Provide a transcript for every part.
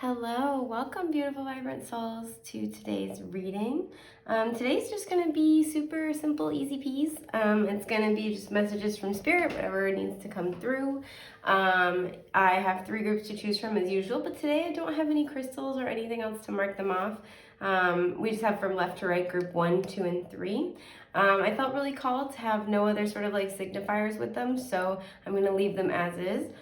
Hello, welcome beautiful vibrant souls to today's reading. Today's just going to be super simple, easy peas. It's going to be just messages from spirit, whatever needs to come through. I have 3 groups to choose from as usual, but today I don't have any crystals or anything else to mark them off. We just have from left to right group 1, 2, and 3. I felt really called to have no other sort of like signifiers with them, so I'm going to leave them as is.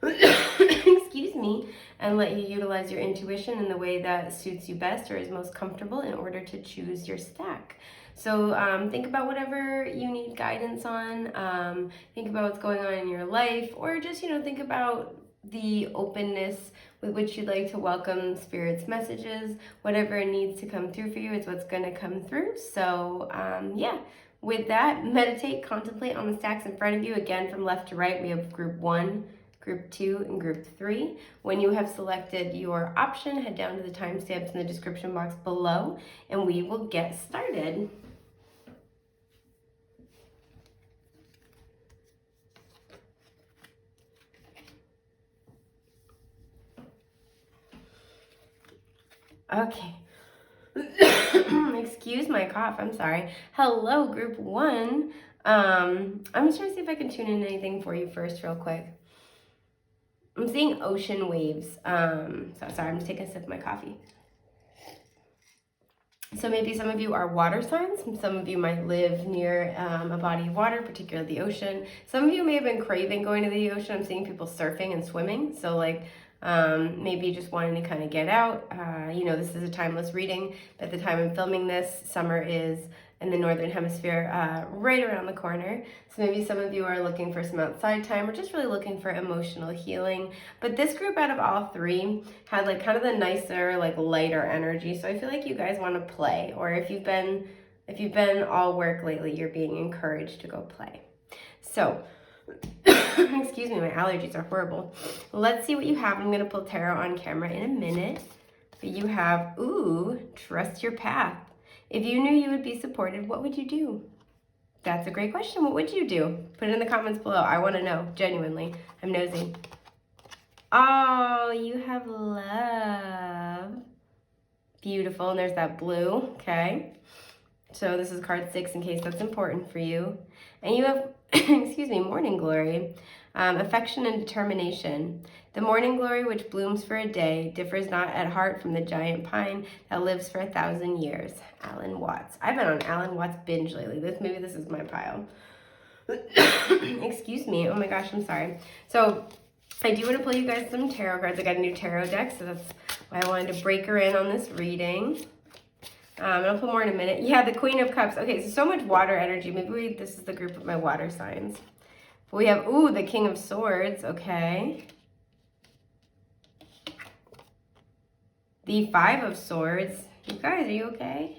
Excuse me, and let you utilize your intuition in the way that suits you best or is most comfortable in order to choose your stack. So think about whatever you need guidance on, think about what's going on in your life, or just, think about the openness with which you'd like to welcome Spirit's messages. Whatever needs to come through for you is what's going to come through. So yeah. With that, meditate, contemplate on the stacks in front of you. Again, from left to right, we have group 1, group 2, and group 3. When you have selected your option, head down to the timestamps in the description box below, and we will get started. Okay. Excuse my cough, I'm sorry. Hello, group 1. I'm just trying to see if I can tune in anything for you first real quick. I'm seeing ocean waves. So sorry, I'm just taking a sip of my coffee. So maybe some of you are water signs. Some of you might live near a body of water, particularly the ocean. Some of you may have been craving going to the ocean. I'm seeing people surfing and swimming. So like maybe just wanting to kind of get out. This is a timeless reading. At the time I'm filming this, summer is in the Northern Hemisphere right around the corner. So maybe some of you are looking for some outside time or just really looking for emotional healing. But this group out of all 3 had like kind of the nicer, like lighter energy. So I feel like you guys want to play, or if you've been all work lately, you're being encouraged to go play. So excuse me, my allergies are horrible. Let's see what you have. I'm going to pull tarot on camera in a minute. But you have, trust your path. If you knew you would be supported, what would you do? That's a great question. What would you do? Put it in the comments below. I want to know, genuinely. I'm nosy. Oh, you have love. Beautiful. And there's that blue. Okay. So this is card 6 in case that's important for you. And you have, excuse me, morning glory. Affection and determination. The morning glory, which blooms for a day, differs not at heart from the giant pine that lives for 1,000 years. Alan Watts. I've been on Alan Watts binge lately. Maybe this is my pile. Excuse me. Oh my gosh, I'm sorry. So I do want to pull you guys some tarot cards. I got a new tarot deck, so that's why I wanted to break her in on this reading. And I'll put more in a minute. Yeah, the Queen of Cups. Okay, so much water energy. Maybe this is the group of my water signs. But we have, the King of Swords. Okay. The 5 of Swords. You guys, are you okay?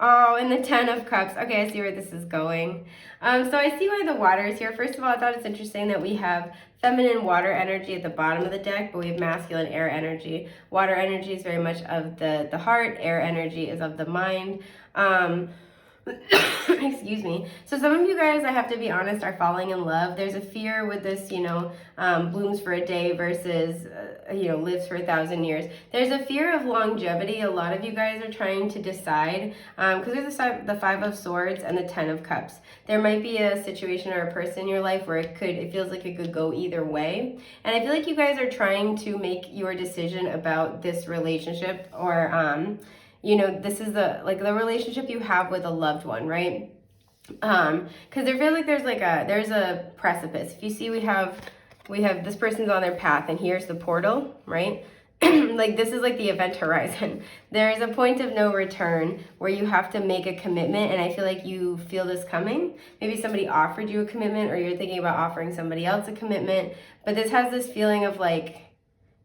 Oh, and the 10 of Cups. Okay, I see where this is going. So I see why the water is here. First of all, I thought it's interesting that we have feminine water energy at the bottom of the deck, but we have masculine air energy. Water energy is very much of the heart. Air energy is of the mind. Excuse me. So some of you guys, I have to be honest, are falling in love. There's a fear with this, blooms for a day versus, lives for 1,000 years. There's a fear of longevity. A lot of you guys are trying to decide, because there's the 5 of Swords and the 10 of Cups. There might be a situation or a person in your life where it feels like it could go either way. And I feel like you guys are trying to make your decision about this relationship or, this is the relationship you have with a loved one, right? Because there feels like there's a precipice. If you see, we have this person's on their path, and here's the portal, right? Like this is like the event horizon. There is a point of no return where you have to make a commitment, and I feel like you feel this coming. Maybe somebody offered you a commitment, or you're thinking about offering somebody else a commitment, but this has this feeling of like,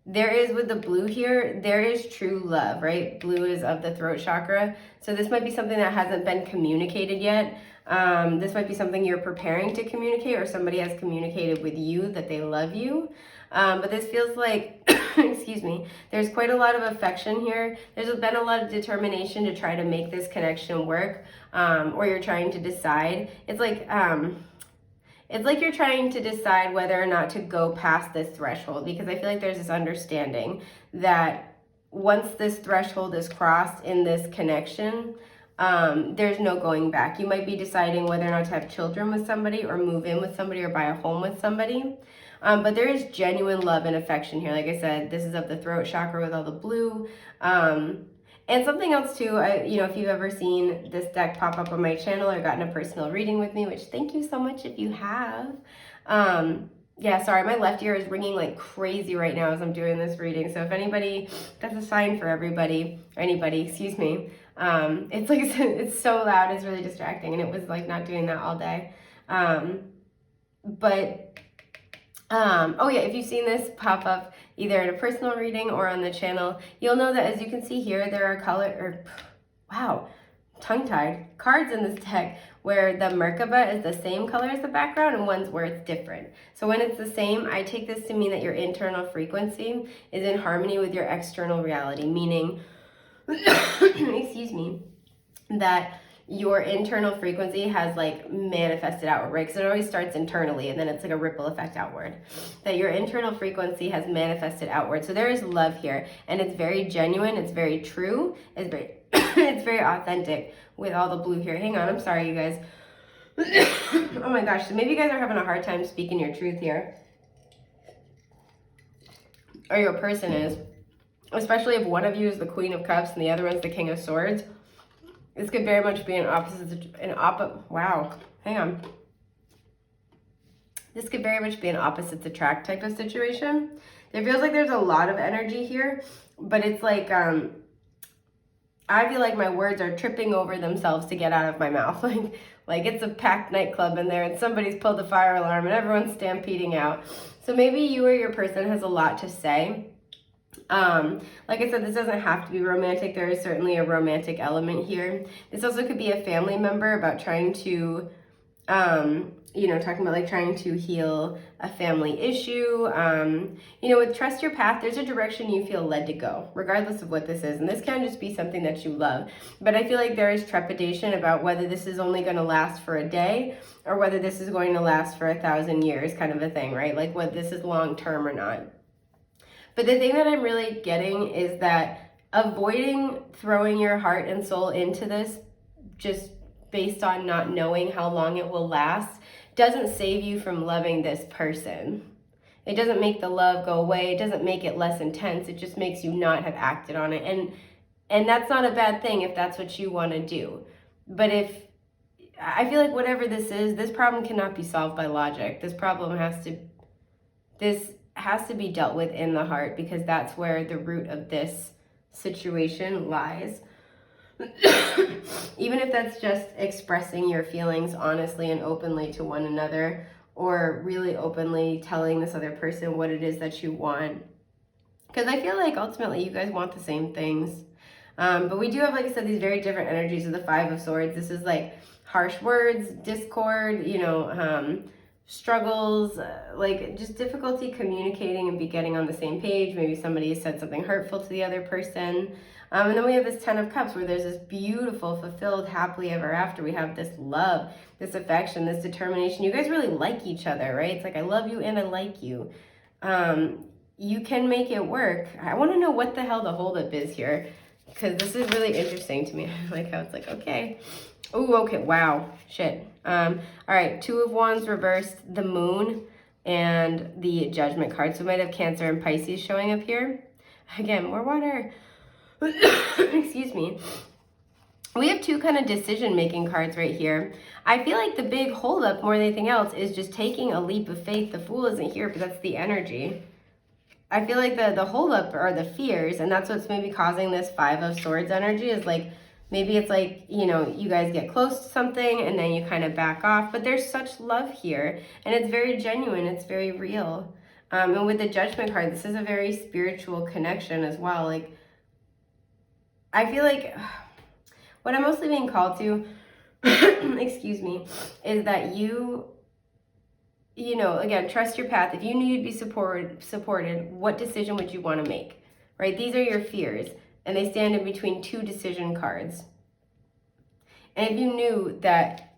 there is, with the blue here, there is true love, right? Blue is of the throat chakra. So this might be something that hasn't been communicated yet. This might be something you're preparing to communicate, or somebody has communicated with you that they love you. But this feels like, excuse me, there's quite a lot of affection here. There's been a lot of determination to try to make this connection work, or you're trying to decide. It's like, It's like you're trying to decide whether or not to go past this threshold, because I feel like there's this understanding that once this threshold is crossed in this connection, there's no going back. You might be deciding whether or not to have children with somebody, or move in with somebody, or buy a home with somebody. But there is genuine love and affection here. Like I said, this is of the throat chakra with all the blue. And something else too, if you've ever seen this deck pop up on my channel or gotten a personal reading with me, which thank you so much if you have. Yeah, sorry, my left ear is ringing like crazy right now as I'm doing this reading. So if anybody, that's a sign for everybody, or anybody, excuse me. It's like, it's so loud, it's really distracting, and it was like not doing that all day. Oh yeah, if you've seen this pop up either in a personal reading or on the channel, you'll know that as you can see here, there are tongue-tied cards in this deck where the Merkaba is the same color as the background and one's where it's different. So when it's the same, I take this to mean that your internal frequency is in harmony with your external reality, meaning, excuse me, that your internal frequency has like manifested outward, right? Because it always starts internally and then it's like a ripple effect outward. That your internal frequency has manifested outward. So there is love here, and it's very genuine, it's very true, it's very it's very authentic with all the blue here. Hang on, I'm sorry you guys. Oh my gosh, so maybe you guys are having a hard time speaking your truth here. Or your person is. Especially if one of you is the Queen of Cups and the other one's the King of Swords. This could very much be This could very much be an opposites attract type of situation. It feels like there's a lot of energy here, but it's like, I feel like my words are tripping over themselves to get out of my mouth. Like it's a packed nightclub in there and somebody's pulled the fire alarm and everyone's stampeding out. So maybe you or your person has a lot to say. Like I said, this doesn't have to be romantic. There is certainly a romantic element here. This also could be a family member about trying to, talking about like trying to heal a family issue. With trust your path, there's a direction you feel led to go, regardless of what this is. And this can just be something that you love. But I feel like there is trepidation about whether this is only going to last for a day or whether this is going to last for 1,000 years, kind of a thing, right? Like whether this is long term or not. But the thing that I'm really getting is that avoiding throwing your heart and soul into this just based on not knowing how long it will last doesn't save you from loving this person. It doesn't make the love go away. It doesn't make it less intense. It just makes you not have acted on it. And that's not a bad thing if that's what you want to do. But I feel like whatever this is, this problem cannot be solved by logic. This has to be dealt with in the heart, because that's where the root of this situation lies. Even if that's just expressing your feelings honestly and openly to one another, or really openly telling this other person what it is that you want. Because I feel like ultimately you guys want the same things. But we do have, like I said, these very different energies of the Five of Swords. This is like harsh words, discord, struggles, like just difficulty communicating and be getting on the same page. Maybe somebody said something hurtful to the other person. And then we have this Ten of Cups where there's this beautiful, fulfilled, happily ever after. We have this love, this affection, this determination. You guys really like each other, right? It's like, I love you and I like you. You can make it work. I want to know what the hell the holdup is here, because this is really interesting to me. I like how it's like, okay. Oh, okay, wow, shit. All right, Two of Wands reversed, the Moon, and the Judgment card. So we might have Cancer and Pisces showing up here. Again, more water. Excuse me. We have two kind of decision-making cards right here. I feel like the big holdup more than anything else is just taking a leap of faith. The Fool isn't here, but that's the energy. I feel like the holdup are the fears, and that's what's maybe causing this Five of Swords energy, is like, maybe it's like, you guys get close to something and then you kind of back off, but there's such love here and it's very genuine, it's very real. And with the Judgment card, this is a very spiritual connection as well. Like, I feel like what I'm mostly being called to, excuse me, is that again, trust your path. If you knew you'd be supported, what decision would you want to make, right? These are your fears. And they stand in between two decision cards. And if you knew that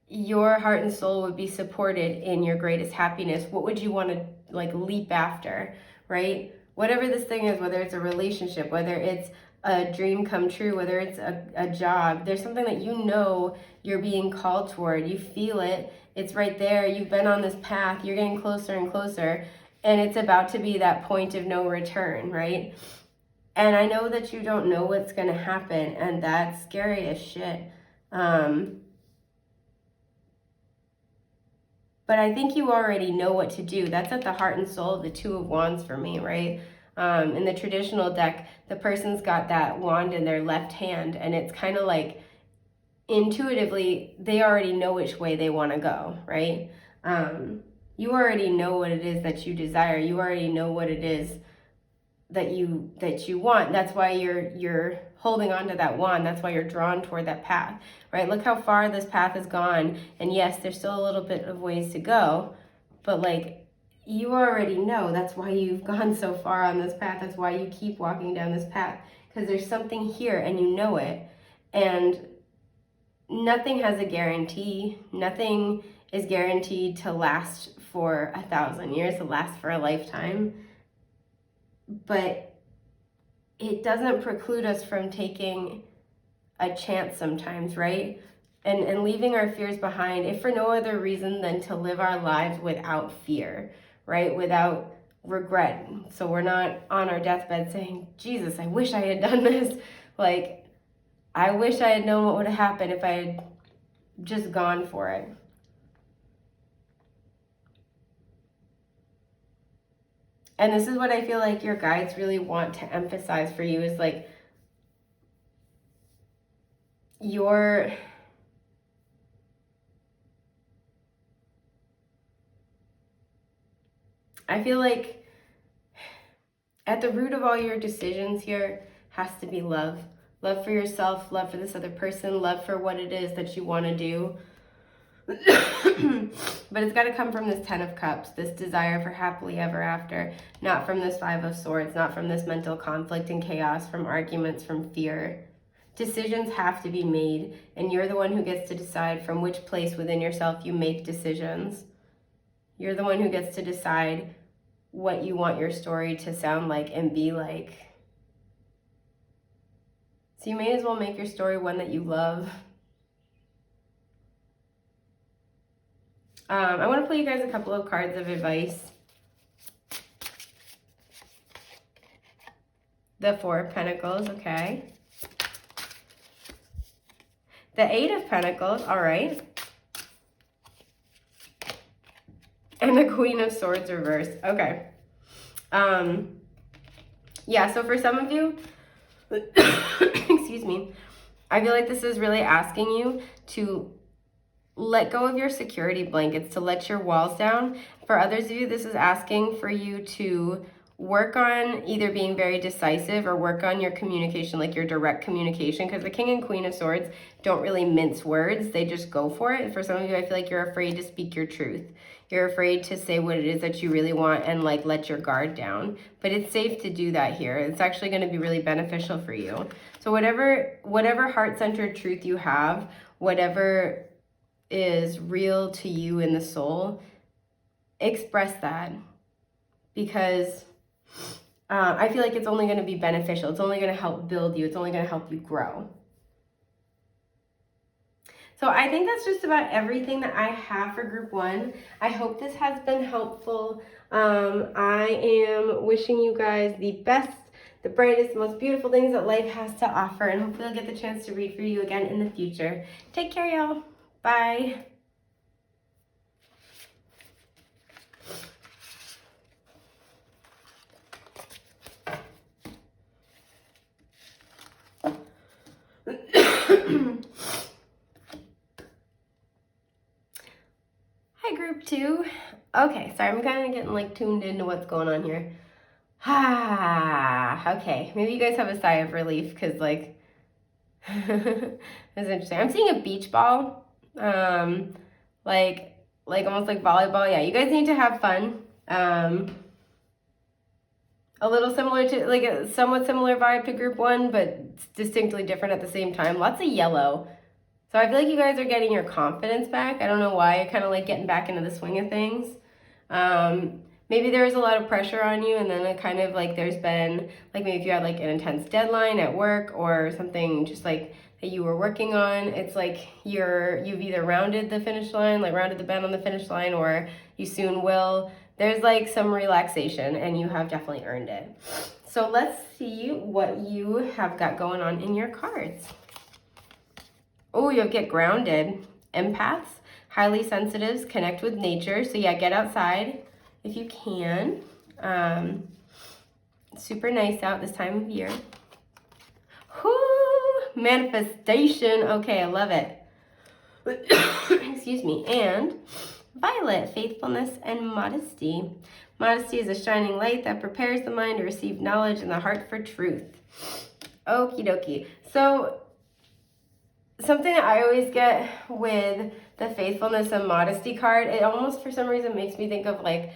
your heart and soul would be supported in your greatest happiness, what would you want to like leap after, right? Whatever this thing is, whether it's a relationship, whether it's a dream come true, whether it's a job, there's something that you know you're being called toward. You feel it. It's right there. You've been on this path. You're getting closer and closer. And it's about to be that point of no return, right? And I know that you don't know what's going to happen. And that's scary as shit. But I think you already know what to do. That's at the heart and soul of the Two of Wands for me, right? In the traditional deck, the person's got that wand in their left hand, and it's kind of like intuitively, they already know which way they want to go, right? You already know what it is that you desire. You already know what it is that you want. That's why you're holding on to that wand. That's why you're drawn toward that path, right? Look how far this path has gone, and yes, there's still a little bit of ways to go, but like, you already know. That's why you've gone so far on this path. That's why you keep walking down this path, because there's something here and you know it. And nothing has a guarantee. Nothing is guaranteed to last for 1,000 years, to last for a lifetime. But it doesn't preclude us from taking a chance sometimes, right? And leaving our fears behind, if for no other reason than to live our lives without fear, right? Without regret. So we're not on our deathbed saying, Jesus, I wish I had done this. Like, I wish I had known what would have happened if I had just gone for it. And this is what I feel like your guides really want to emphasize for you is like I feel like at the root of all your decisions here has to be love. Love for yourself, love for this other person, love for what it is that you want to do. But it's got to come from this 10 of Cups, this desire for happily ever after, not from this 5 of Swords, not from this mental conflict and chaos, from arguments, from fear. Decisions have to be made, and you're the one who gets to decide from which place within yourself you make decisions. You're the one who gets to decide what you want your story to sound like and be like. So you may as well make your story one that you love. I want to play you guys a couple of cards of advice. The 4 of Pentacles, okay. The 8 of Pentacles, all right. And the Queen of Swords reversed, okay. Yeah, so for some of you, excuse me, I feel like this is really asking you to let go of your security blankets, to let your walls down. For others of you, this is asking for you to work on either being very decisive or work on your communication, like your direct communication, because the King and Queen of Swords don't really mince words. They just go for it. For some of you, I feel like you're afraid to speak your truth. You're afraid to say what it is that you really want and like let your guard down. But it's safe to do that here. It's actually going to be really beneficial for you. So whatever heart-centered truth you have, whatever is real to you in the soul, express that, because I feel like it's only going to be beneficial. It's only going to help build you. It's only going to help you grow. So I think that's just about everything that I have for group 1. I hope this has been helpful. I am wishing you guys the best, the brightest, most beautiful things that life has to offer, and hopefully I'll get the chance to read for you again in the future. Take care, y'all. Bye. Hi, group 2. Okay, sorry, I'm kind of getting like tuned into what's going on here. Okay, maybe you guys have a sigh of relief because like, it's interesting. I'm seeing a beach ball. Like almost like volleyball. Yeah, you guys need to have fun. A little similar to, like a somewhat similar vibe to group 1, but distinctly different at the same time. Lots of yellow. So I feel like you guys are getting your confidence back. I don't know why. You're kind of like getting back into the swing of things. Maybe there was a lot of pressure on you, and then it kind of like there's been like maybe if you had like an intense deadline at work or something just like that you were working on, it's like you've either rounded the finish line, like rounded the bend on the finish line, or you soon will. There's like some relaxation, and you have definitely earned it. So let's see what you have got going on in your cards. Oh, you'll get grounded. Empaths, highly sensitives, connect with nature. So yeah, get outside if you can. Super nice out this time of year. Whoo, manifestation. Okay, I love it. Excuse me. And violet, faithfulness and modesty. Modesty is a shining light that prepares the mind to receive knowledge and the heart for truth. Okie dokie. So something that I always get with the faithfulness and modesty card, it almost for some reason makes me think of like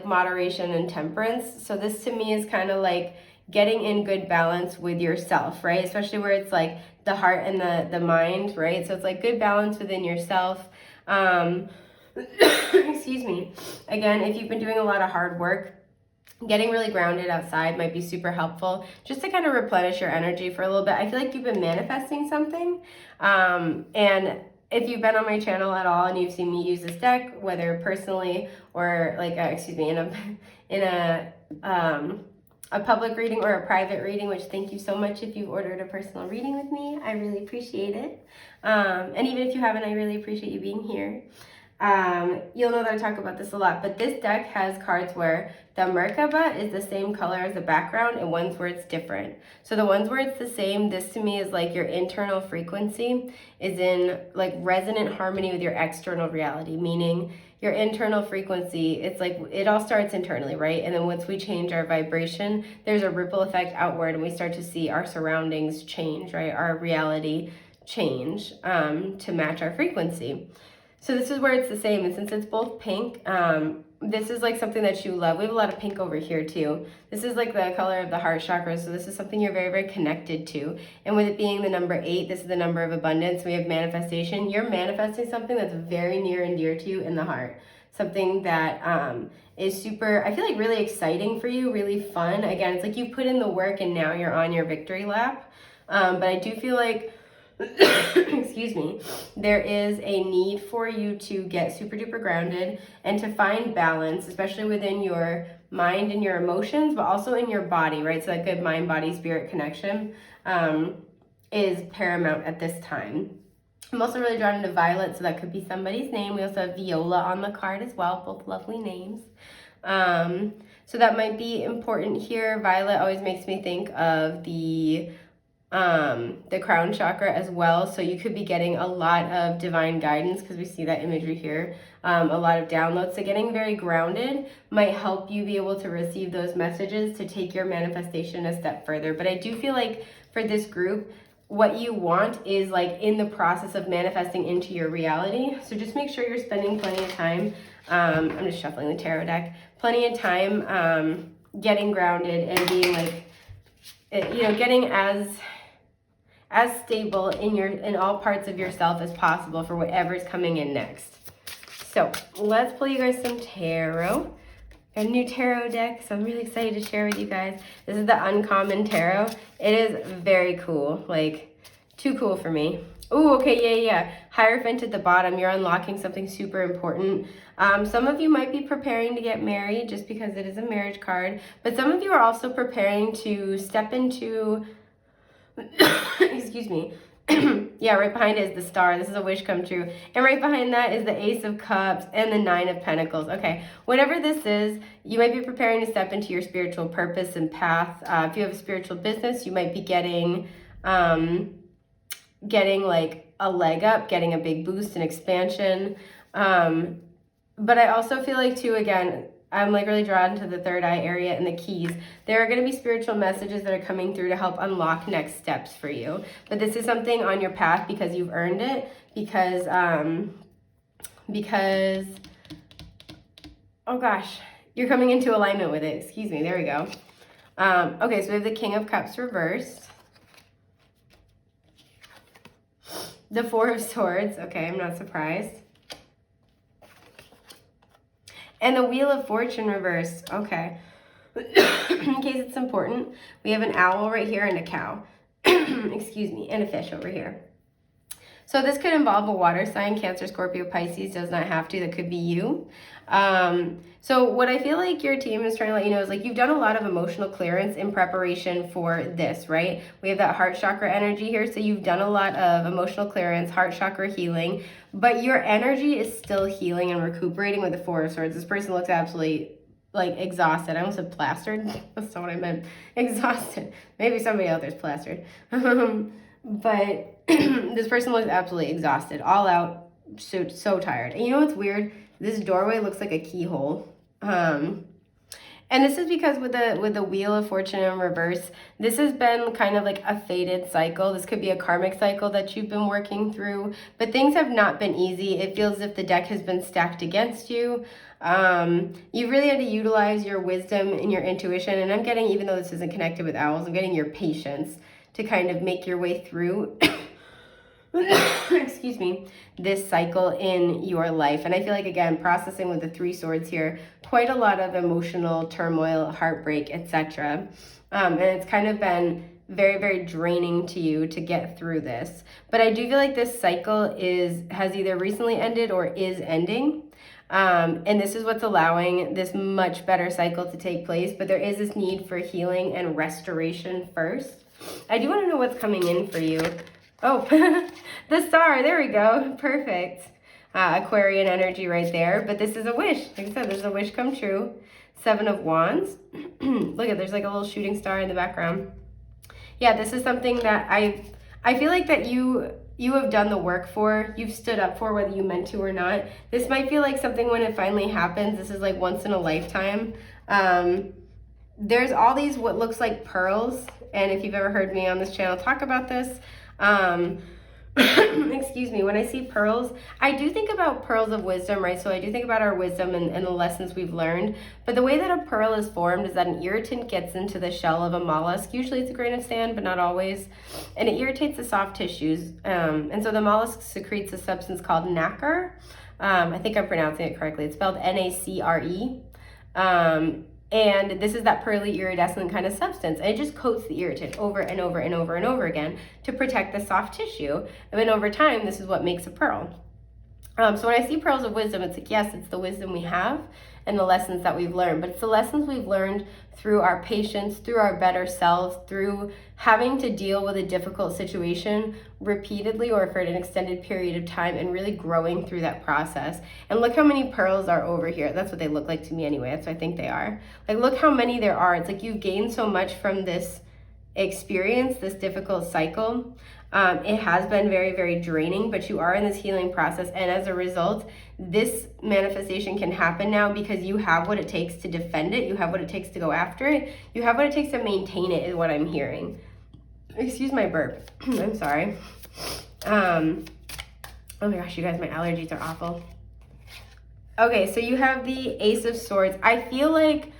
moderation and temperance. So this to me is kind of like getting in good balance with yourself, right? Especially where it's like the heart and the mind, right? So it's like good balance within yourself. Excuse me. Again, if you've been doing a lot of hard work, getting really grounded outside might be super helpful just to kind of replenish your energy for a little bit. I feel like you've been manifesting something. And if you've been on my channel at all and you've seen me use this deck, whether personally or like, in a public reading or a private reading, which thank you so much if you've ordered a personal reading with me. I really appreciate it. And even if you haven't, I really appreciate you being here. You'll know that I talk about this a lot, but this deck has cards where the Merkaba is the same color as the background and ones where it's different. So the ones where it's the same, this to me is like your internal frequency is in like resonant harmony with your external reality, meaning your internal frequency, it's like it all starts internally, right? And then once we change our vibration, there's a ripple effect outward and we start to see our surroundings change, right? Our reality change to match our frequency. So this is where it's the same, and since it's both pink, this is like something that you love. We have a lot of pink over here too. This is like the color of the heart chakra, so this is something you're very, very connected to. And with it being the number 8, this is the number of abundance. We have manifestation. You're manifesting something that's very near and dear to you in the heart. Something that is super, I feel like really exciting for you, really fun. Again, it's like you put in the work and now you're on your victory lap. But I do feel like excuse me, there is a need for you to get super duper grounded and to find balance, especially within your mind and your emotions, but also in your body, right? So that good mind, body, spirit connection is paramount at this time. I'm also really drawn into violet, so that could be somebody's name. We also have Viola on the card as well, both lovely names. So that might be important here. Violet always makes me think of the crown chakra as well. So you could be getting a lot of divine guidance because we see that imagery here. A lot of downloads. So getting very grounded might help you be able to receive those messages to take your manifestation a step further. But I do feel like for this group, what you want is like in the process of manifesting into your reality. So just make sure you're spending plenty of time. I'm just shuffling the tarot deck. Plenty of time getting grounded and being like, getting as stable in all parts of yourself as possible for whatever's coming in next. So let's pull you guys some tarot. Got a new tarot deck, so I'm really excited to share with you guys. This is the Uncommon Tarot. It is very cool, like too cool for me. Oh, okay, yeah. Hierophant at the bottom, you're unlocking something super important. Some of you might be preparing to get married just because it is a marriage card, but some of you are also preparing to step into, excuse me, yeah, right behind it is the Star. This is a wish come true. And right behind that is the Ace of Cups and the 9 of Pentacles. Okay, whatever this is, you might be preparing to step into your spiritual purpose and path. If you have a spiritual business, you might be getting like a leg up, getting a big boost and expansion. But I also feel like too, again, I'm like really drawn to the third eye area and the keys. There are going to be spiritual messages that are coming through to help unlock next steps for you. But this is something on your path because you've earned it, because oh gosh, you're coming into alignment with it. Excuse me, there we go. Okay, so we have the King of Cups reversed, The Four of Swords. Okay, I'm not surprised. And the Wheel of Fortune reversed. Okay. In case it's important, we have an owl right here and a cow. Excuse me, and a fish over here. So this could involve a water sign, Cancer, Scorpio, Pisces, does not have to, that could be you. So what I feel like your team is trying to let you know is like you've done a lot of emotional clearance in preparation for this, right? We have that heart chakra energy here, so you've done a lot of emotional clearance, heart chakra healing, but your energy is still healing and recuperating with the Four of Swords. This person looks absolutely like exhausted. I almost said plastered. That's not what I meant. Exhausted. Maybe somebody out there's plastered. But this person looks absolutely exhausted, all out, so tired. And you know what's weird? This doorway looks like a keyhole. And this is because with the Wheel of Fortune in reverse, this has been kind of like a fated cycle. This could be a karmic cycle that you've been working through, but things have not been easy. It feels as if the deck has been stacked against you. You really had to utilize your wisdom and your intuition. And I'm getting, even though this isn't connected with owls, I'm getting your patience to kind of make your way through excuse me, this cycle in your life. And I feel like, again, processing with the Three Swords here, quite a lot of emotional turmoil, heartbreak, etc. And it's kind of been very, very draining to you to get through this. But I do feel like this cycle has either recently ended or is ending. And this is what's allowing this much better cycle to take place. But there is this need for healing and restoration first. I do want to know what's coming in for you. Oh, the star. There we go. Perfect. Aquarian energy right there. But this is a wish. Like I said, there's a wish come true. Seven of Wands. Look at, there's like a little shooting star in the background. Yeah, this is something that I feel like that you have done the work for. You've stood up for, whether you meant to or not. This might feel like something when it finally happens. This is like once in a lifetime. There's all these what looks like pearls. And if you've ever heard me on this channel talk about this, excuse me, when I see pearls, I do think about pearls of wisdom, right? So I do think about our wisdom and the lessons we've learned. But the way that a pearl is formed is that an irritant gets into the shell of a mollusk. Usually it's a grain of sand, but not always. And it irritates the soft tissues. And so the mollusk secretes a substance called nacre. I think I'm pronouncing it correctly. It's spelled Nacre. And this is that pearly iridescent kind of substance. And it just coats the irritant over and over and over and over again to protect the soft tissue. And then over time, this is what makes a pearl. So when I see pearls of wisdom, it's like, yes, it's the wisdom we have and the lessons that we've learned. But it's the lessons we've learned through our patience, through our better selves, through having to deal with a difficult situation repeatedly or for an extended period of time and really growing through that process. And look how many pearls are over here. That's what they look like to me anyway. That's what I think they are. Like, look how many there are. It's like you've gained so much from this experience, this difficult cycle. It has been very, very draining, but you are in this healing process. And as a result, this manifestation can happen now because you have what it takes to defend it. You have what it takes to go after it. You have what it takes to maintain it, is what I'm hearing. Excuse my burp. I'm sorry. Oh my gosh, you guys, my allergies are awful. Okay, so you have the Ace of Swords. I feel like,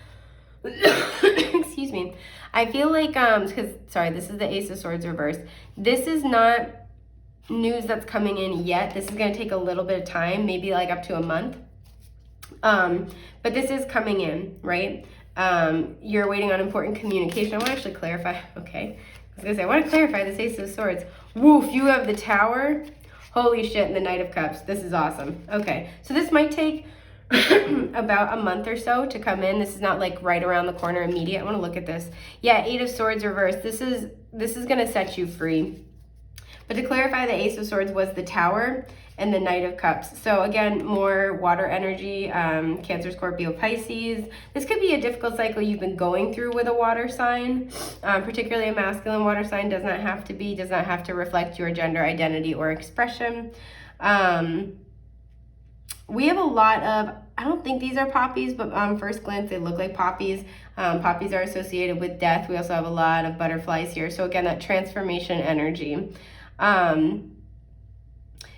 excuse me. I feel like, because, sorry, this is the Ace of Swords reversed. This is not news that's coming in yet. This is going to take a little bit of time, maybe like up to a month. But this is coming in, right? You're waiting on important communication. I want to actually clarify. Okay. I was going to say, I want to clarify this Ace of Swords. Woof, you have the Tower. Holy shit, and the Knight of Cups. This is awesome. Okay. So this might take about a month or so to come in. This is not like right around the corner immediate. I want to look at this. Yeah, Eight of Swords reversed. This is going to set you free. But to clarify, the Ace of Swords was the Tower and the Knight of Cups. So again, more water energy, Cancer, Scorpio, Pisces. This could be a difficult cycle you've been going through with a water sign, particularly a masculine water sign. Does not have to reflect your gender identity or expression. We have a lot of, I don't think these are poppies, but on first glance, they look like poppies. Poppies are associated with death. We also have a lot of butterflies here. So again, that transformation energy.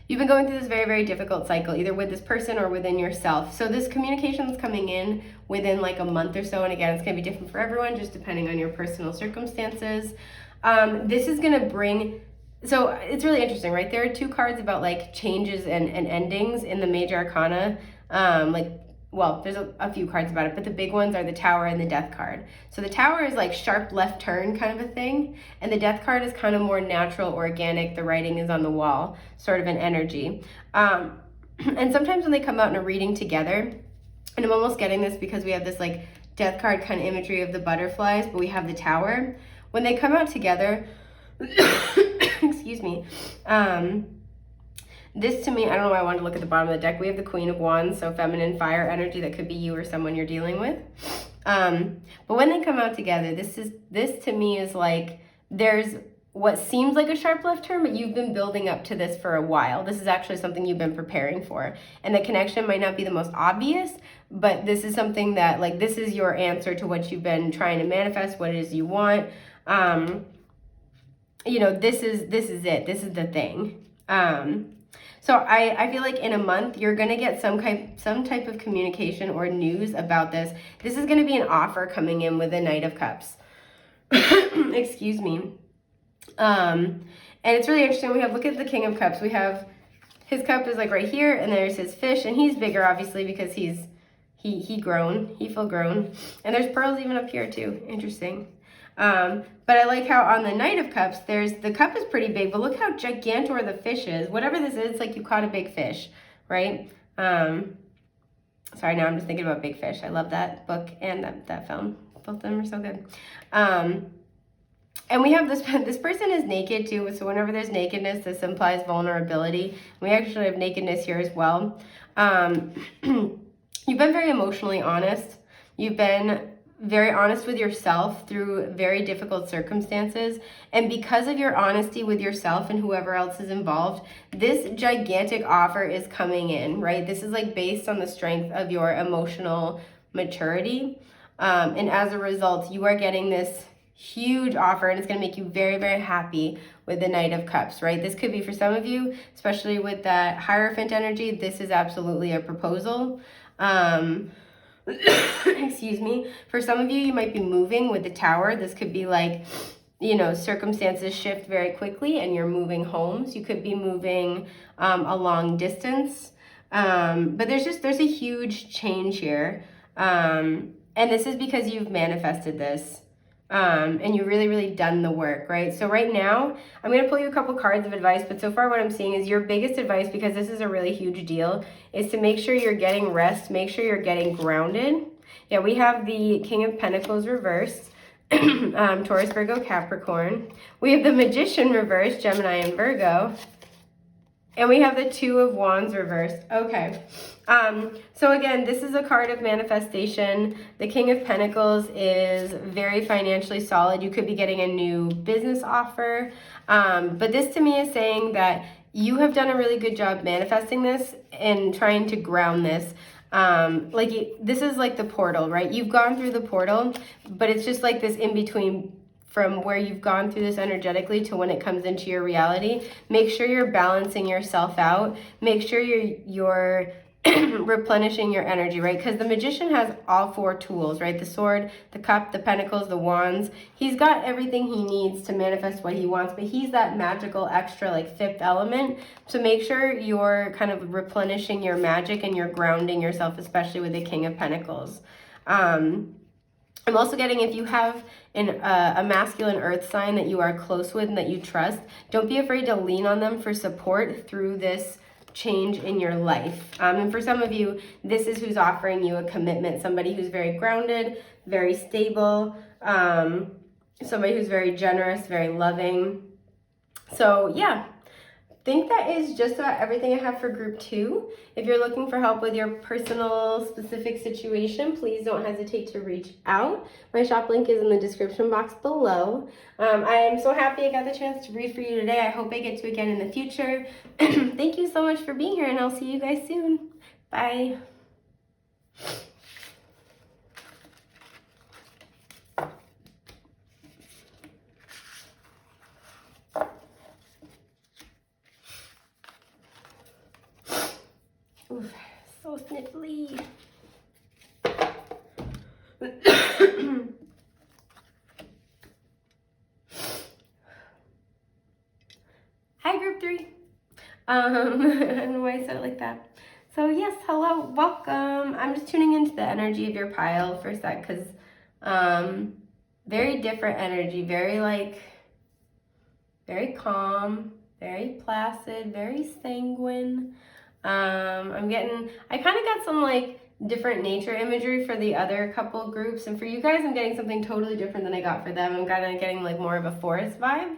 You've been going through this very, very difficult cycle, either with this person or within yourself. So this communication is coming in within like a month or so. And again, it's going to be different for everyone, just depending on your personal circumstances. This is going to bring So it's really interesting, right? There are 2 cards about like changes and endings in the major arcana. Well, there's a few cards about it, but the big ones are the Tower and the Death card. So the Tower is like sharp left turn kind of a thing, and the Death card is kind of more natural, organic. The writing is on the wall, sort of an energy. And sometimes when they come out in a reading together, and I'm almost getting this because we have this like Death card kind of imagery of the butterflies, but we have the Tower. When they come out together, excuse me, this to me, I don't know why I wanted to look at the bottom of the deck. We have the Queen of Wands, so feminine fire energy. That could be you or someone you're dealing with. But when they come out together, this to me is like there's what seems like a sharp left turn, but you've been building up to this for a while. This is actually something you've been preparing for. And the connection might not be the most obvious, but this is something that like this is your answer to what you've been trying to manifest, what it is you want. You know, this is it. This is the thing. So I feel like in a month, you're going to get some type of communication or news about this. This is going to be an offer coming in with the Knight of Cups. Excuse me. And it's really interesting. We have, look at the King of Cups. We have, his cup is like right here, and there's his fish, and he's bigger, obviously, because he full grown. And there's pearls even up here too. Interesting. But I like how on the Knight of Cups, the cup is pretty big, but look how gigantor the fish is. Whatever this is, it's like you caught a big fish, right? Sorry, now I'm just thinking about Big Fish. I love that book and that film. Both of them are so good. And we have this person is naked too, so whenever there's nakedness, this implies vulnerability. We actually have nakedness here as well. You've been very emotionally honest. You've been very honest with yourself through very difficult circumstances. And because of your honesty with yourself and whoever else is involved, this gigantic offer is coming in, right? This is like based on the strength of your emotional maturity. And as a result, you are getting this huge offer, and it's going to make you very, very happy with the Knight of Cups, right? This could be for some of you, especially with that Hierophant energy. This is absolutely a proposal. Excuse me. For some of you, you might be moving with the Tower. This could be like, you know, circumstances shift very quickly and you're moving homes. You could be moving a long distance. But there's a huge change here. And this is because you've manifested this. And you've really, really done the work, right? So right now, I'm going to pull you a couple cards of advice, but so far what I'm seeing is your biggest advice, because this is a really huge deal, is to make sure you're getting rest, make sure you're getting grounded. Yeah, we have the King of Pentacles reversed, Taurus, Virgo, Capricorn. We have the Magician reversed, Gemini and Virgo. And we have the Two of Wands reversed. Okay. So again, this is a card of manifestation. The King of Pentacles is very financially solid. You could be getting a new business offer. But this to me is saying that you have done a really good job manifesting this and trying to ground this. This is like the portal, right? You've gone through the portal, but it's just like this in between from where you've gone through this energetically to when it comes into your reality. Make sure you're balancing yourself out. Make sure you're replenishing your energy, right? Because the Magician has all 4 tools, right? The sword, the cup, the pentacles, the wands. He's got everything he needs to manifest what he wants, but he's that magical extra, like 5th element. So make sure you're kind of replenishing your magic and you're grounding yourself, especially with the King of Pentacles. I'm also getting, if you have a masculine earth sign that you are close with and that you trust, don't be afraid to lean on them for support through this change in your life. And for some of you, this is who's offering you a commitment, somebody who's very grounded, very stable, somebody who's very generous, very loving. So yeah, I think that is just about everything I have for group 2. If you're looking for help with your personal specific situation, please don't hesitate to reach out. My shop link is in the description box below. I am so happy I got the chance to read for you today. I hope I get to again in the future. Thank you so much for being here, and I'll see you guys soon. Bye. Oof, so sniffly. I don't know why I said it like that. So yes, hello, welcome. I'm just tuning into the energy of your pile for a sec, because very different energy, very like, very calm, very placid, very sanguine. I kind of got some like different nature imagery for the other couple groups, and for you guys I'm getting something totally different than I got for them. I'm kind of getting like more of a forest vibe.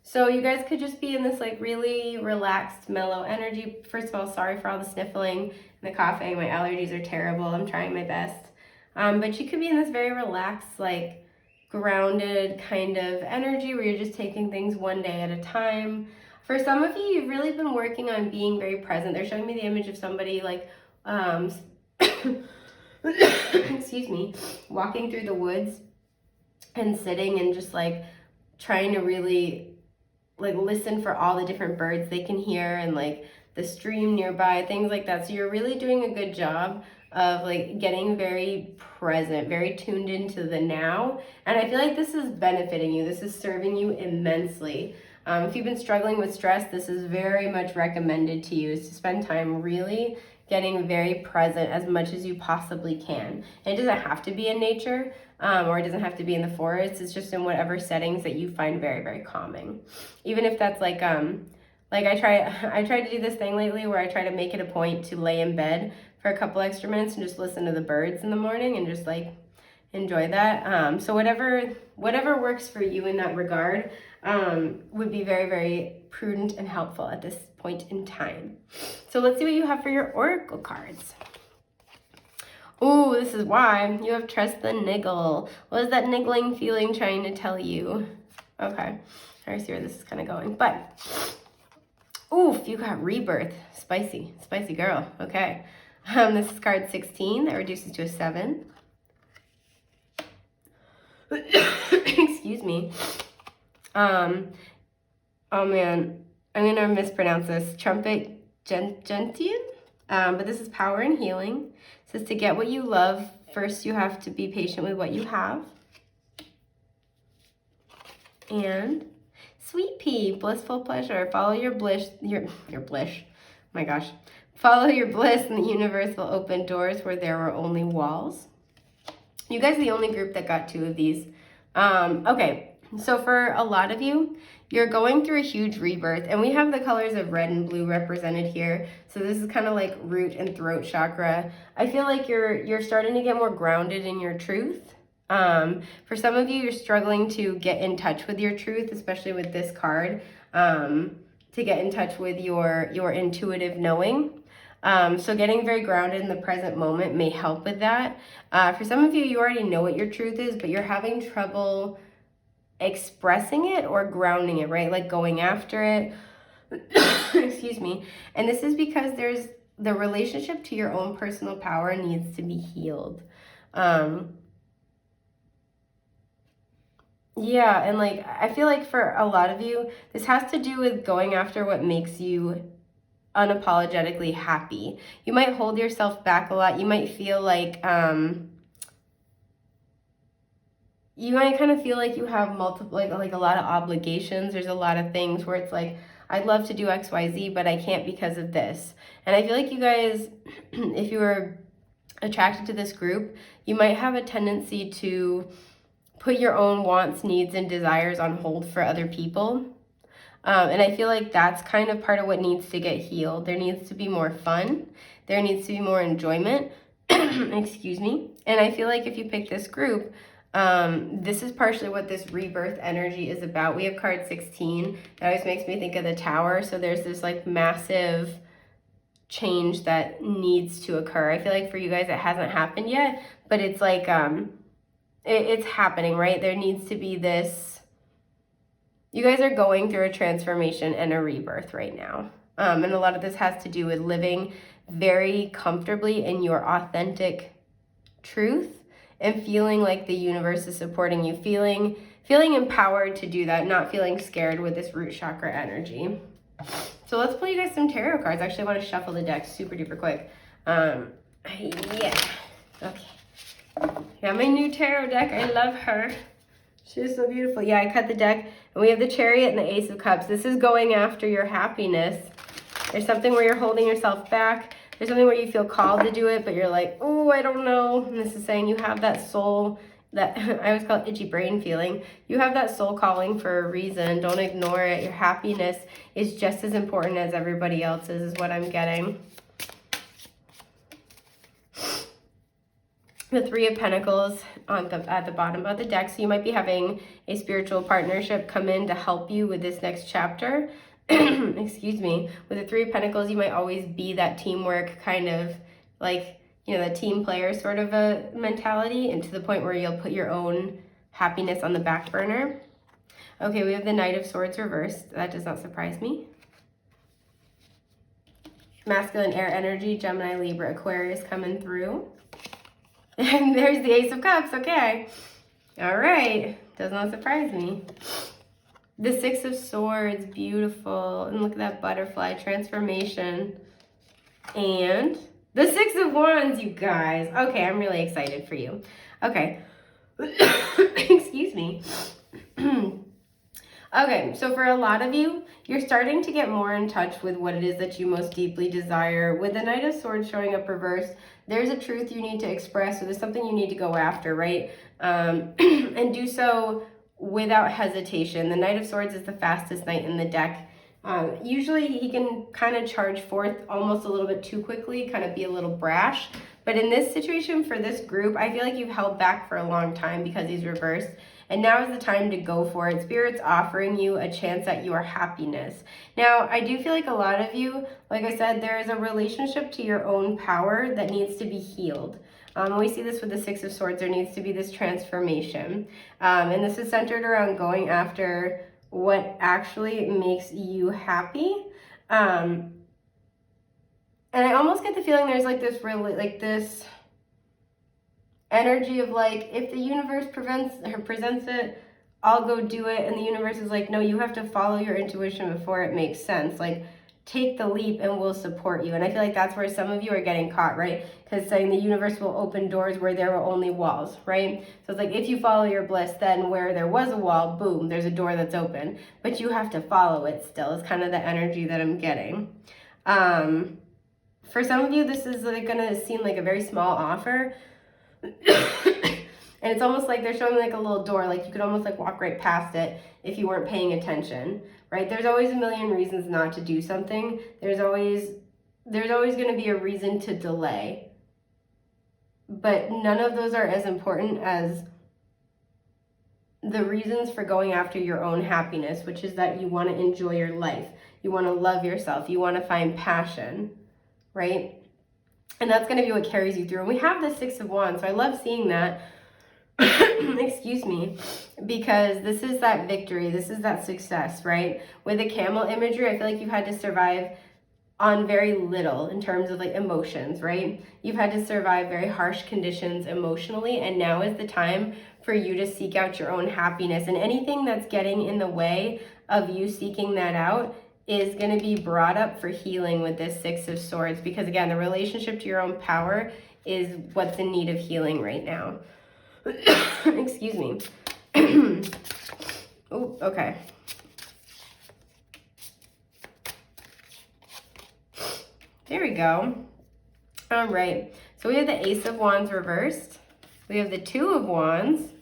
So you guys could just be in this like really relaxed, mellow energy. First of all, sorry for all the sniffling and the coughing. My allergies are terrible. I'm trying my best. But you could be in this very relaxed, like grounded kind of energy where you're just taking things one day at a time. For some of you, you've really been working on being very present. They're showing me the image of somebody like, excuse me, walking through the woods and sitting and just like trying to really like listen for all the different birds they can hear and like the stream nearby, things like that. So you're really doing a good job of like getting very present, very tuned into the now. And I feel like this is benefiting you. This is serving you immensely. If you've been struggling with stress, this is very much recommended to you, is to spend time really getting very present as much as you possibly can. And it doesn't have to be in nature, or it doesn't have to be in the forest. It's just in whatever settings that you find very, very calming. Even if that's like I try to do this thing lately where I try to make it a point to lay in bed for a couple extra minutes and just listen to the birds in the morning and just like enjoy that. So whatever works for you in that regard would be very, very prudent and helpful at this point in time. So let's see what you have for your oracle cards. Oh, this is why you have trust the niggle. What is that niggling feeling trying to tell you? Okay, I see where this is kind of going. But, oof, you got rebirth. Spicy girl. Okay. This is card 16. That reduces to a 7. Excuse me. Oh man, I'm gonna mispronounce this. Trumpet gentian. But this is power and healing. It says to get what you love, first you have to be patient with what you have. And sweet pea, blissful pleasure. Follow your bliss, your bliss. My gosh. Follow your bliss, and the universe will open doors where there were only walls. You guys are the only group that got 2 of these. Okay, so for a lot of you, you're going through a huge rebirth, and we have the colors of red and blue represented here. So this is kind of like root and throat chakra. I feel like you're starting to get more grounded in your truth. For some of you, you're struggling to get in touch with your truth, especially with this card, to get in touch with your intuitive knowing. So getting very grounded in the present moment may help with that. For some of you, you already know what your truth is, but you're having trouble expressing it or grounding it, right? Like going after it. Excuse me. And this is because there's the relationship to your own personal power needs to be healed. Yeah, and like I feel like for a lot of you, this has to do with going after what makes you unapologetically happy. You might hold yourself back a lot. You might feel like you might kind of feel like you have multiple, like a lot of obligations. There's a lot of things where it's like, I'd love to do XYZ, but I can't because of this. And I feel like you guys, if you were attracted to this group, you might have a tendency to put your own wants, needs, and desires on hold for other people. And I feel like that's kind of part of what needs to get healed. There needs to be more fun. There needs to be more enjoyment. Excuse me. And I feel like if you pick this group, this is partially what this rebirth energy is about. We have card 16. That always makes me think of the Tower. So there's this like massive change that needs to occur. I feel like for you guys it hasn't happened yet, but it's like it's happening, right? There needs to be this. You guys are going through a transformation and a rebirth right now. And a lot of this has to do with living very comfortably in your authentic truth and feeling like the universe is supporting you, feeling empowered to do that, not feeling scared with this root chakra energy. So let's pull you guys some tarot cards. Actually, I want to shuffle the deck super duper quick. Yeah. Okay. Got my new tarot deck. I love her. She was so beautiful. Yeah, I cut the deck, and we have the Chariot and the Ace of Cups. This is going after your happiness. There's something where you're holding yourself back. There's something where you feel called to do it, but you're like, oh, I don't know. And this is saying you have that soul, that I always call it itchy brain feeling. You have that soul calling for a reason. Don't ignore it. Your happiness is just as important as everybody else's, is what I'm getting. The Three of Pentacles at the bottom of the deck. So you might be having a spiritual partnership come in to help you with this next chapter. Excuse me. With the Three of Pentacles, you might always be that teamwork kind of like, you know, the team player sort of a mentality, and to the point where you'll put your own happiness on the back burner. Okay, we have the Knight of Swords reversed. That does not surprise me. Masculine air energy, Gemini, Libra, Aquarius coming through. And there's the Ace of Cups, okay. All right, does not surprise me. The Six of Swords, beautiful. And look at that butterfly transformation. And the Six of Wands, you guys. Okay, I'm really excited for you. Okay. Excuse me. Okay, so for a lot of you, you're starting to get more in touch with what it is that you most deeply desire. With the Knight of Swords showing up reversed, there's a truth you need to express, so there's something you need to go after, right? And do so without hesitation. The Knight of Swords is the fastest knight in the deck. Usually he can kind of charge forth almost a little bit too quickly, kind of be a little brash. But in this situation, for this group, I feel like you've held back for a long time because he's reversed. And now is the time to go for it. Spirit's offering you a chance at your happiness. Now, I do feel like a lot of you, like I said, there is a relationship to your own power that needs to be healed. We see this with the Six of Swords. There needs to be this transformation. And this is centered around going after what actually makes you happy. And I almost get the feeling there's like this really, like this energy of like, if the universe presents it, I'll go do it. And the universe is like, no, you have to follow your intuition before it makes sense. Like, take the leap and we'll support you. And I feel like that's where some of you are getting caught, right? Because saying the universe will open doors where there were only walls, right? So it's like, if you follow your bliss, then where there was a wall, boom, there's a door that's open. But you have to follow it still, is kind of the energy that I'm getting. For some of you, this is like gonna seem like a very small offer. And it's almost like they're showing like a little door, like you could almost like walk right past it if you weren't paying attention, right? There's always a million reasons not to do something. There's always going to be a reason to delay. But none of those are as important as the reasons for going after your own happiness, which is that you want to enjoy your life. You want to love yourself. You want to find passion, right? And that's going to be what carries you through. And we have the Six of Wands, so I love seeing that. Excuse me, because this is that victory, this is that success, right? With the camel imagery, I feel like you've had to survive on very little in terms of like emotions, right? You've had to survive very harsh conditions emotionally, and now is the time for you to seek out your own happiness. And anything that's getting in the way of you seeking that out is going to be brought up for healing with this Six of Swords, because again, the relationship to your own power is what's in need of healing right now. Excuse me. Oh, okay. There we go. All right. So we have the Ace of Wands reversed. We have the Two of Wands.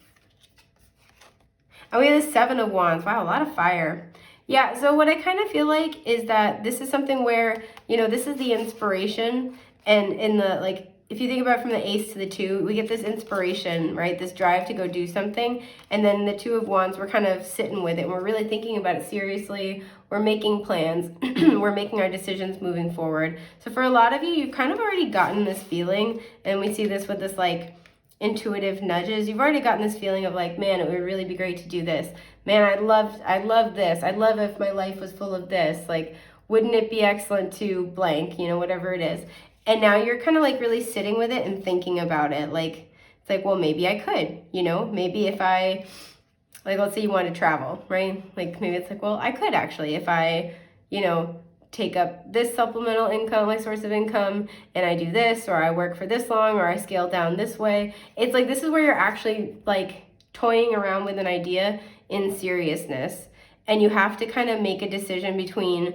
And we have the Seven of Wands. Wow, a lot of fire. Yeah, so what I kind of feel like is that this is something where, you know, this is the inspiration, and in the, like, if you think about it from the Ace to the Two, we get this inspiration, right? This drive to go do something. And then the Two of Wands, we're kind of sitting with it. And we're really thinking about it seriously. We're making plans. We're making our decisions moving forward. So for a lot of you, you've kind of already gotten this feeling. And we see this with this like intuitive nudges. You've already gotten this feeling of like, man, it would really be great to do this. Man, I'd love this. I'd love if my life was full of this. Like, wouldn't it be excellent to blank, you know, whatever it is. And now you're kind of like really sitting with it and thinking about it. Like, it's like, well, maybe I could, you know, maybe if I, like, let's say you want to travel, right? Like, maybe it's like, well, I could actually, if I, you know, take up this supplemental income, my source of income, and I do this, or I work for this long, or I scale down this way. It's like, this is where you're actually like toying around with an idea in seriousness. And you have to kind of make a decision between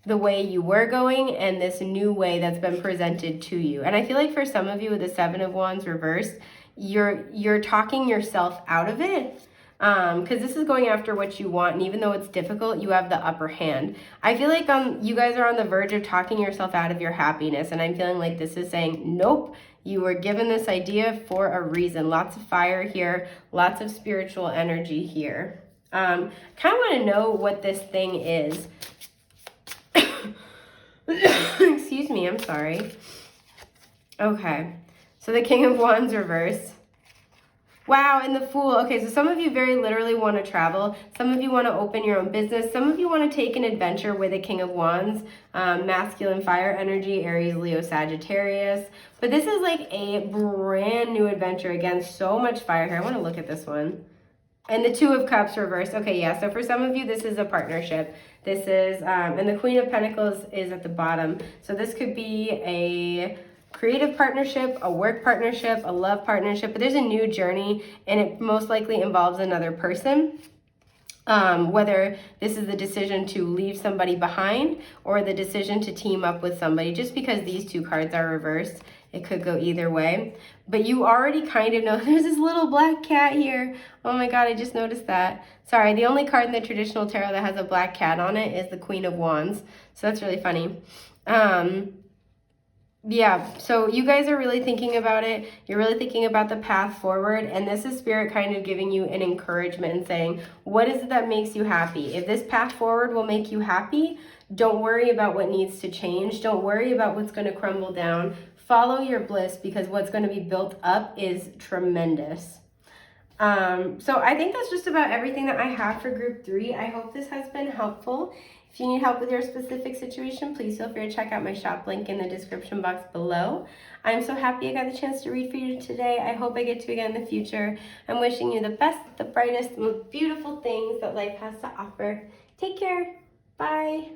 the way you were going and this new way that's been presented to you. And I feel like for some of you with the Seven of Wands reversed, you're talking yourself out of it. Because this is going after what you want, and even though it's difficult, you have the upper hand. I feel like you guys are on the verge of talking yourself out of your happiness, and I'm feeling like this is saying, nope, you were given this idea for a reason. Lots of fire here, lots of spiritual energy here. Kind of want to know what this thing is. Excuse me, I'm sorry. Okay, so the King of Wands reverse. Wow, and the Fool. Okay, so some of you very literally want to travel. Some of you want to open your own business. Some of you want to take an adventure with a King of Wands. Masculine fire energy, Aries, Leo, Sagittarius. But this is like a brand new adventure. Again, so much fire here. I want to look at this one. And the Two of Cups reversed. Okay, yeah, so for some of you, this is a partnership. This is, and the Queen of Pentacles is at the bottom. So this could be a creative partnership, a work partnership, a love partnership, but there's a new journey, and it most likely involves another person. Whether this is the decision to leave somebody behind or the decision to team up with somebody. Just because these two cards are reversed, it could go either way. But you already kind of know. There's this little black cat here. Oh my God, I just noticed that. Sorry, the only card in the traditional tarot that has a black cat on it is the Queen of Wands. So that's really funny. Yeah, so you guys are really thinking about it. You're really thinking about the path forward. And this is Spirit kind of giving you an encouragement and saying, what is it that makes you happy? If this path forward will make you happy, don't worry about what needs to change. Don't worry about what's going to crumble down. Follow your bliss, because what's going to be built up is tremendous. So I think that's just about everything that I have for group 3. I hope this has been helpful. If you need help with your specific situation, please feel free to check out my shop link in the description box below. I'm so happy I got the chance to read for you today. I hope I get to again in the future. I'm wishing you the best, the brightest, most beautiful things that life has to offer. Take care. Bye.